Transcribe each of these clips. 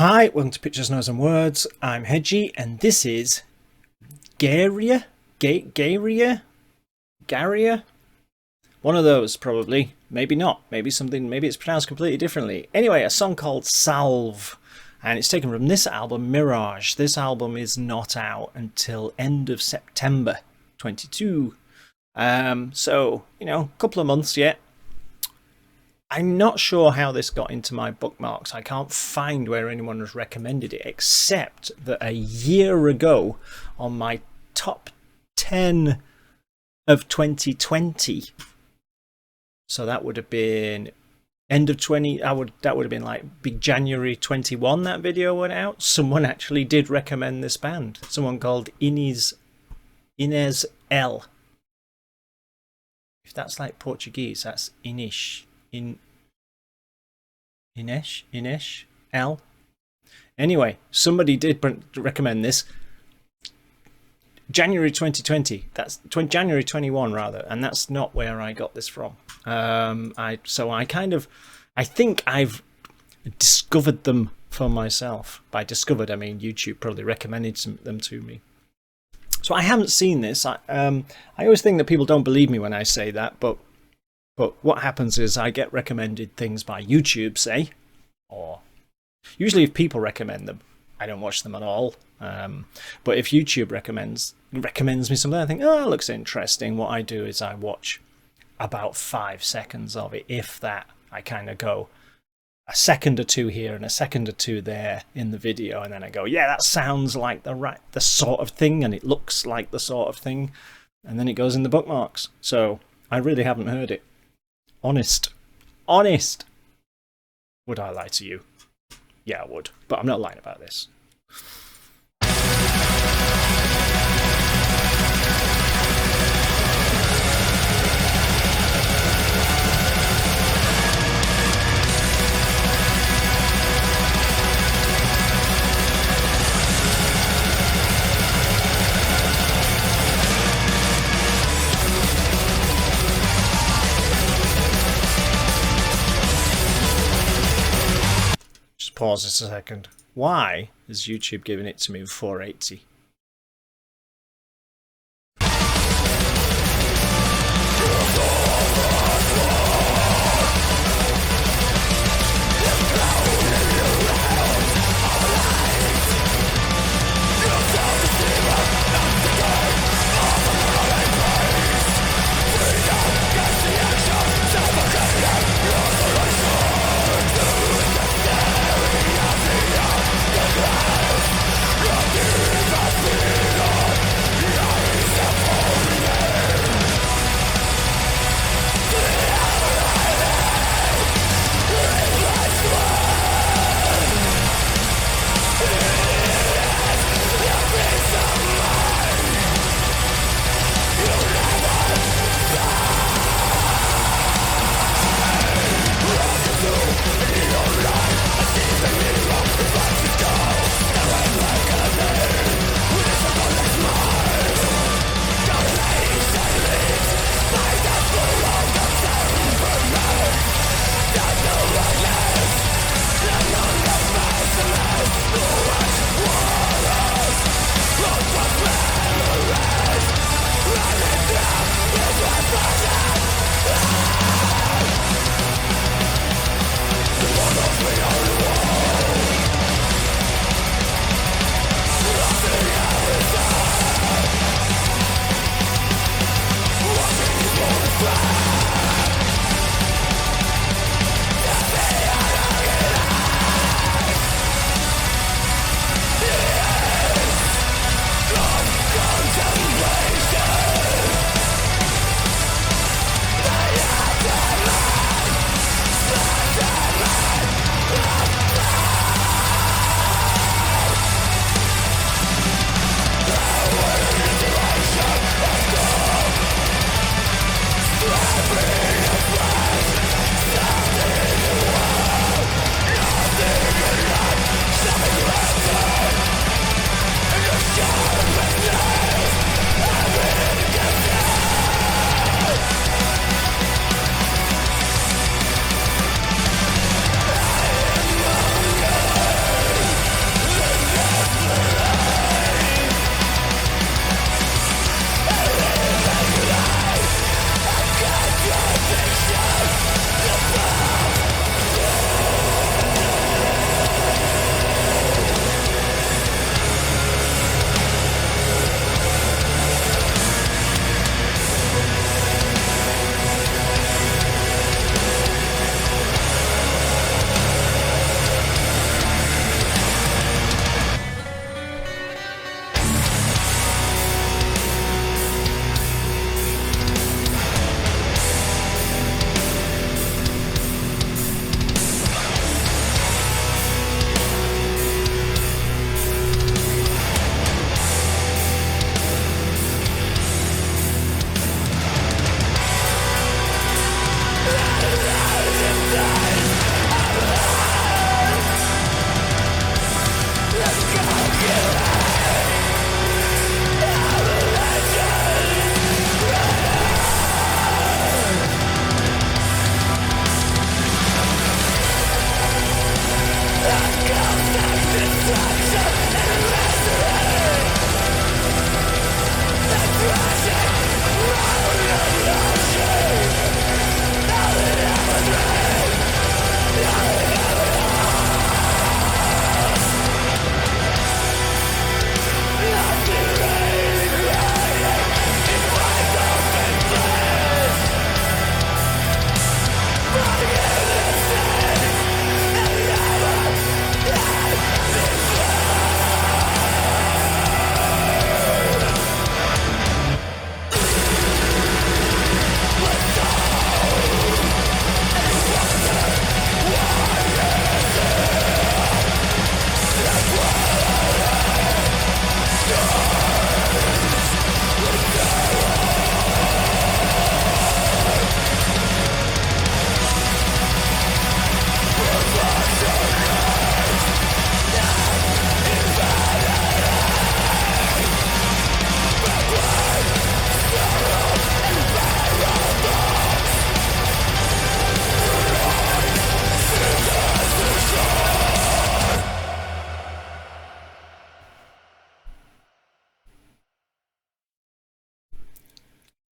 Hi, welcome to Pictures, Nose and Words. I'm Hedgie, and this is GAEREA? GAEREA? One of those, probably. Maybe not. Maybe it's pronounced completely differently. Anyway, a song called Salve, and it's taken from this album, Mirage. This album is not out until end of September 22. So, a couple of months yet. I'm not sure how this got into my bookmarks. I can't find where anyone has recommended it, except that a year ago on my top 10 of 2020, so that would have been end of 20, that would have been like big January 21 that video went out. Someone actually did recommend this band. Someone called Inês L. If that's like Portuguese, that's Inês L. Anyway, somebody did recommend this. January 2020. That's January 21 rather, and that's not where I got this from. I think I've discovered them for myself. By discovered, I mean YouTube probably recommended them to me. So I haven't seen this. I always think that people don't believe me when I say that, but what happens is I get recommended things by YouTube, say, or usually if people recommend them, I don't watch them at all. But if YouTube recommends me something, I think, oh, it looks interesting. What I do is I watch about 5 seconds of it, if that. I kind of go a second or two here and a second or two there in the video, and then I go, yeah, that sounds like the sort of thing, and it looks like the sort of thing, and then it goes in the bookmarks. So I really haven't heard it. Honest. Would I lie to you? Yeah, I would. But I'm not lying about this. Pause this a second. Why is YouTube giving it to me with 480?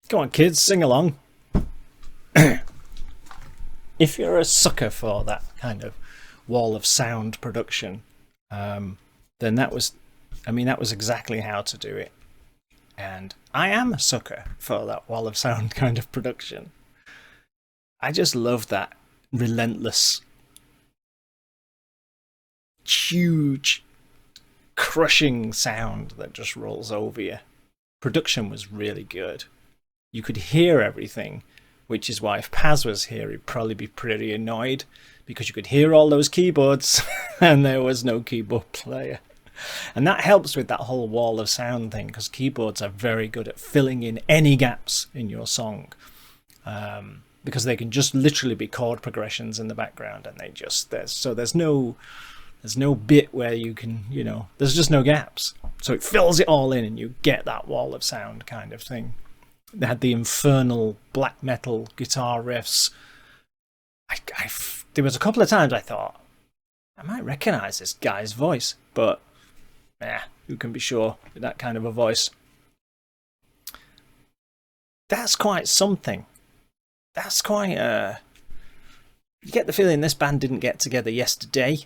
Go on, kids, sing along. If you're a sucker for that kind of wall of sound production, then that was exactly how to do it. And I am a sucker for that wall of sound kind of production. I just love that relentless, huge, crushing sound that just rolls over you. Production was really good. You could hear everything, which is why if Paz was here, he'd probably be pretty annoyed, because you could hear all those keyboards and there was no keyboard player. And that helps with that whole wall of sound thing, because keyboards are very good at filling in any gaps in your song, because they can just literally be chord progressions in the background, and there's no bit where you can, there's just no gaps. So it fills it all in and you get that wall of sound kind of thing. They had the infernal black metal guitar riffs. There was a couple of times I thought, I might recognise this guy's voice, but who can be sure with that kind of a voice? That's quite something. That's quite you get the feeling this band didn't get together yesterday,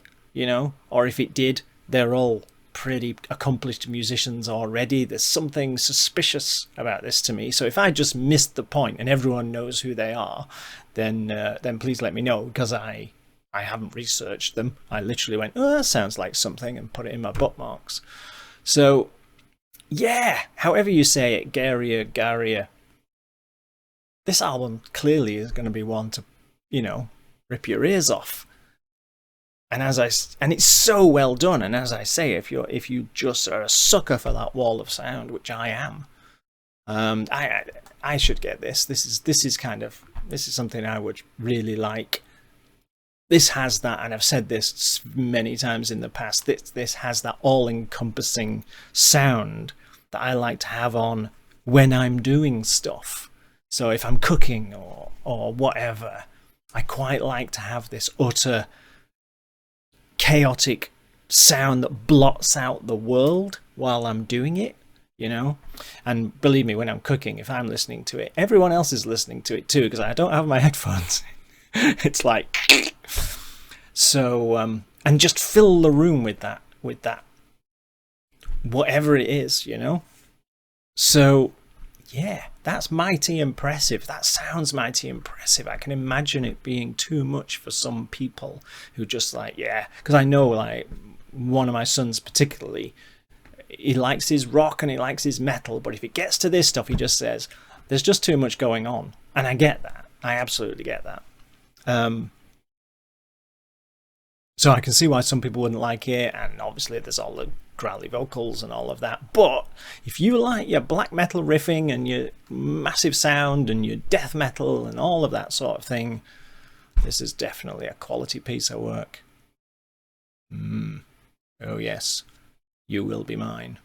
or if it did, they're all pretty accomplished musicians already. There's something suspicious about this to me. So if I just missed the point and everyone knows who they are, then please let me know, because I haven't researched them. I literally went, oh, that sounds like something, and put it in my bookmarks. So yeah, however you say it, GAEREA. This album clearly is going to be one to, rip your ears off. And it's so well done. And as I say, if you just are a sucker for that wall of sound, which I am, I should get this. This is something I would really like. This has that, and I've said this many times in the past. This has that all-encompassing sound that I like to have on when I'm doing stuff. So if I'm cooking or whatever, I quite like to have this utter chaotic sound that blots out the world while I'm doing it, and believe me, when I'm cooking, if I'm listening to it, everyone else is listening to it too, because I don't have my headphones. It's like so and just fill the room with that whatever it is, so yeah, that's mighty impressive. That sounds mighty impressive. I can imagine it being too much for some people who just because I know, one of my sons particularly, he likes his rock and he likes his metal, but if it gets to this stuff, he just says, there's just too much going on. And I get that. I absolutely get that. So I can see why some people wouldn't like it, and obviously there's all the growly vocals and all of that. But if you like your black metal riffing and your massive sound and your death metal and all of that sort of thing, This is definitely a quality piece of work. Oh yes, you will be mine.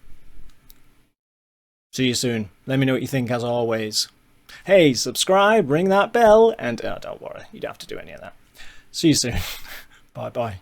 See you soon. Let me know what you think as always. Hey, subscribe, ring that bell, and don't worry, you don't have to do any of that. See you soon. Bye bye.